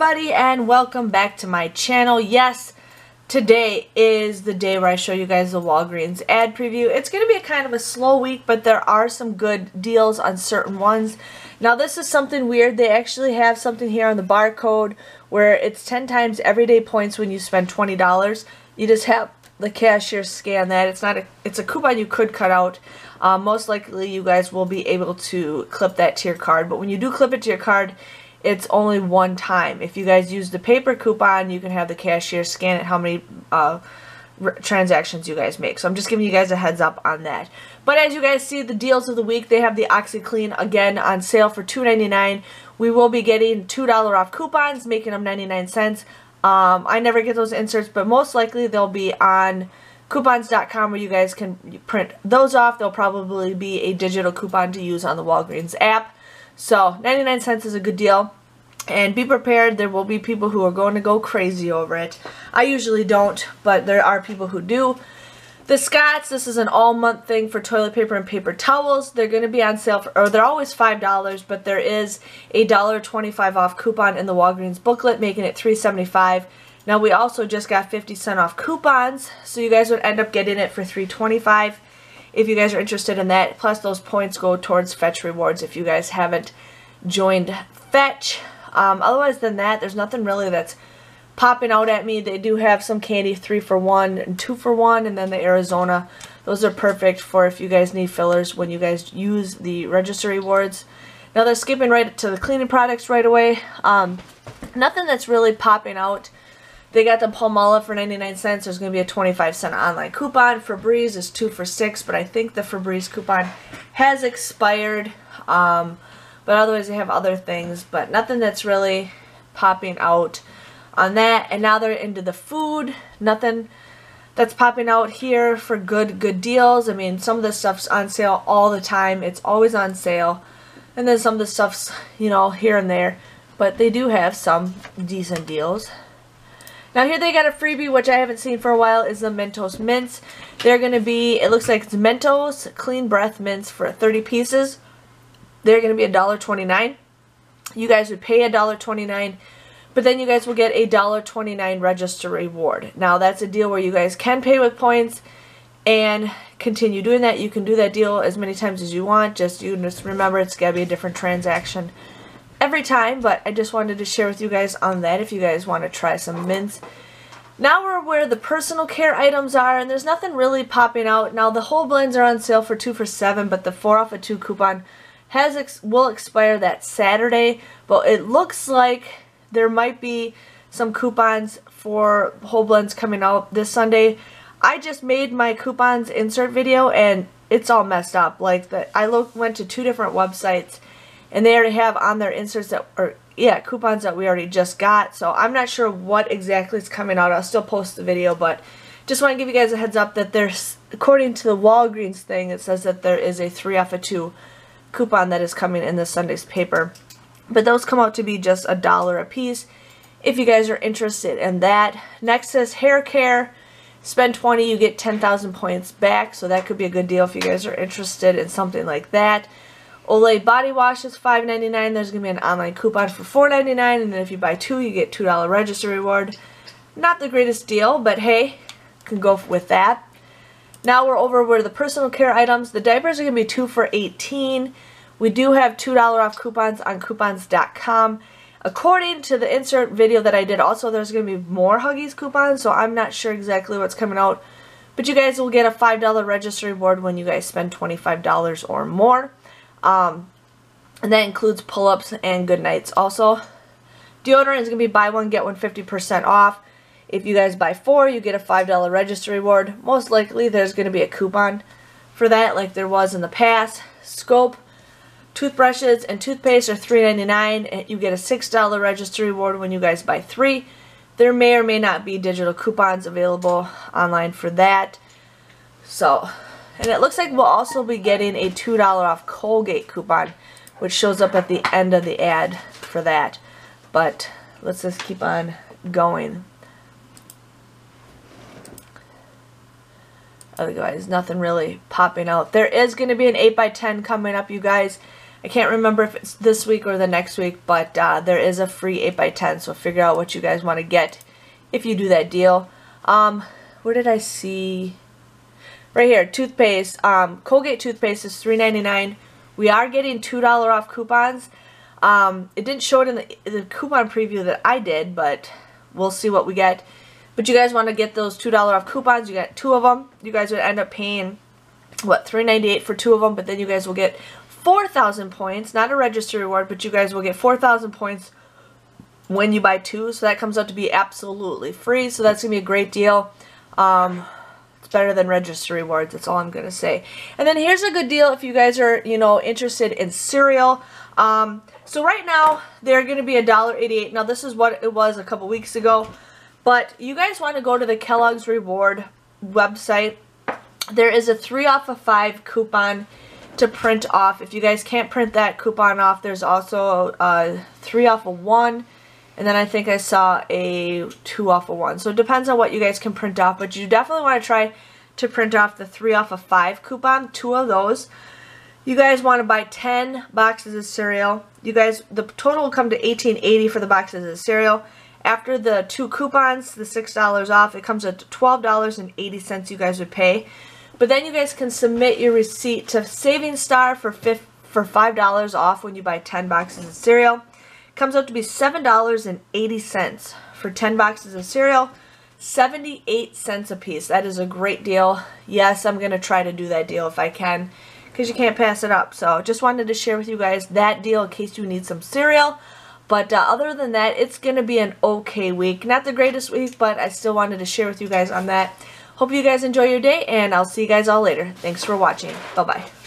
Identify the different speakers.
Speaker 1: everybody, and welcome back to my channel. Yes, today is the day where I show you guys the Walgreens ad preview. It's going to be a kind of a slow week, but there are some good deals on certain ones. Now this is something weird. They actually have something here on the barcode where it's 10 times everyday points when you spend $20. You just have the cashier scan that. It's a coupon you could cut out. Most likely you guys will be able to clip that to your card, but when you do clip it to your card, it's only one time. If you guys use the paper coupon, you can have the cashier scan it how many transactions you guys make. So I'm just giving you guys a heads up on that. But as you guys see, the deals of the week, they have the OxyClean again on sale for $2.99. We will be getting $2 off coupons, making them 99 cents. I never get those inserts, but most likely they'll be on coupons.com where you guys can print those off. There'll probably be a digital coupon to use on the Walgreens app. So 99 cents is a good deal, and be prepared, there will be people who are going to go crazy over it. I usually don't, but there are people who do. The Scott's, this is an all-month thing for toilet paper and paper towels. They're going to be on sale, or they're always $5, but there is a $1.25 off coupon in the Walgreens booklet, making it $3.75. Now we also just got 50-cent off coupons, so you guys would end up getting it for $3.25. If you guys are interested in that, plus those points go towards Fetch rewards if you guys haven't joined Fetch. Otherwise than that, there's nothing really that's popping out at me. They do have some candy 3 for 1 and 2 for 1, and then the Arizona. Those are perfect for if you guys need fillers when you guys use the register rewards. Now they're skipping right to the cleaning products right away. Nothing that's really popping out. They got the Palmolive for 99 cents. There's going to be a 25-cent online coupon. Febreze is 2 for 6, but I think the Febreze coupon has expired. But otherwise they have other things, but nothing that's really popping out on that. And now they're into the food. Nothing that's popping out here for good deals. I mean, some of this stuff's on sale all the time. It's always on sale. And then some of the stuff's, you know, here and there. But they do have some decent deals. Now here they got a freebie, which I haven't seen for a while, is the Mentos Mints. They're going to be, it looks like it's Mentos Clean Breath Mints for 30 pieces. They're going to be $1.29. You guys would pay $1.29, but then you guys will get a $1.29 register reward. Now that's a deal where you guys can pay with points and continue doing that. You can do that deal as many times as you want. Just remember, it's got to be a different transaction every time, but I just wanted to share with you guys on that if you guys want to try some mints. Now we're where the personal care items are, and there's nothing really popping out. Now the whole blends are on sale for 2 for 7, but the 4 off of 2 coupon will expire that Saturday, but it looks like there might be some coupons for whole blends coming out this Sunday. I just made my coupons insert video, and it's all messed up. Like, went to 2 different websites, and they already have on their inserts that, or yeah, coupons that we already just got. So I'm not sure what exactly is coming out. I'll still post the video, but just want to give you guys a heads up that there's, according to the Walgreens thing, it says that there is a 3 off of 2 coupon that is coming in this Sunday's paper. But those come out to be just $1 a piece if you guys are interested in that. Next says hair care. Spend 20, you get 10,000 points back. So that could be a good deal if you guys are interested in something like that. Olay body wash is $5.99. There's going to be an online coupon for $4.99, and then if you buy 2, you get $2 register reward. Not the greatest deal, but hey, you can go with that. Now we're over where the personal care items. The diapers are going to be 2 for 18. We do have $2 off coupons on coupons.com. According to the insert video that I did, also there's going to be more Huggies coupons, so I'm not sure exactly what's coming out. But you guys will get a $5 register reward when you guys spend $25 or more. And that includes pull-ups and good nights. Also, deodorant is going to be buy one, get one 50% off. If you guys buy 4, you get a $5 register reward. Most likely there's going to be a coupon for that like there was in the past. Scope toothbrushes and toothpaste are $3.99, and you get a $6 register reward when you guys buy 3. There may or may not be digital coupons available online for that. So, and it looks like we'll also be getting a $2 off Colgate coupon, which shows up at the end of the ad for that. But let's just keep on going. Otherwise, nothing really popping out. There is going to be an 8x10 coming up, you guys. I can't remember if it's this week or the next week, but there is a free 8x10, so figure out what you guys want to get if you do that deal. Where did I see? Right here, toothpaste. Colgate toothpaste is $3.99. We are getting $2 off coupons. It didn't show it in the coupon preview that I did, but we'll see what we get. But you guys want to get those $2 off coupons. You got 2 of them. You guys would end up paying, what, $3.98 for 2 of them, but then you guys will get 4,000 points. Not a registry reward, but you guys will get 4,000 points when you buy 2. So that comes out to be absolutely free. So that's going to be a great deal. It's better than registry rewards. That's all I'm going to say. And then here's a good deal if you guys are, you know, interested in cereal. So right now, they're going to be $1.88. Now, this is what it was a couple weeks ago. But you guys want to go to the Kellogg's Reward website. There is a 3 off of 5 coupon to print off. If you guys can't print that coupon off, there's also a 3 off of 1. And then I think I saw a 2 off of 1. So it depends on what you guys can print off. But you definitely want to try to print off the 3 off of 5 coupon. 2 of those. You guys want to buy 10 boxes of cereal. You guys, the total will come to $18.80 for the boxes of cereal. After the 2 coupons, the $6 off, it comes at $12.80 you guys would pay. But then you guys can submit your receipt to Saving Star for $5 off when you buy 10 boxes of cereal. It comes out to be $7.80 for 10 boxes of cereal. 78 cents a piece. That is a great deal. Yes, I'm going to try to do that deal if I can, because you can't pass it up. So just wanted to share with you guys that deal in case you need some cereal. But other than that, it's going to be an okay week. Not the greatest week, but I still wanted to share with you guys on that. Hope you guys enjoy your day, and I'll see you guys all later. Thanks for watching. Bye-bye.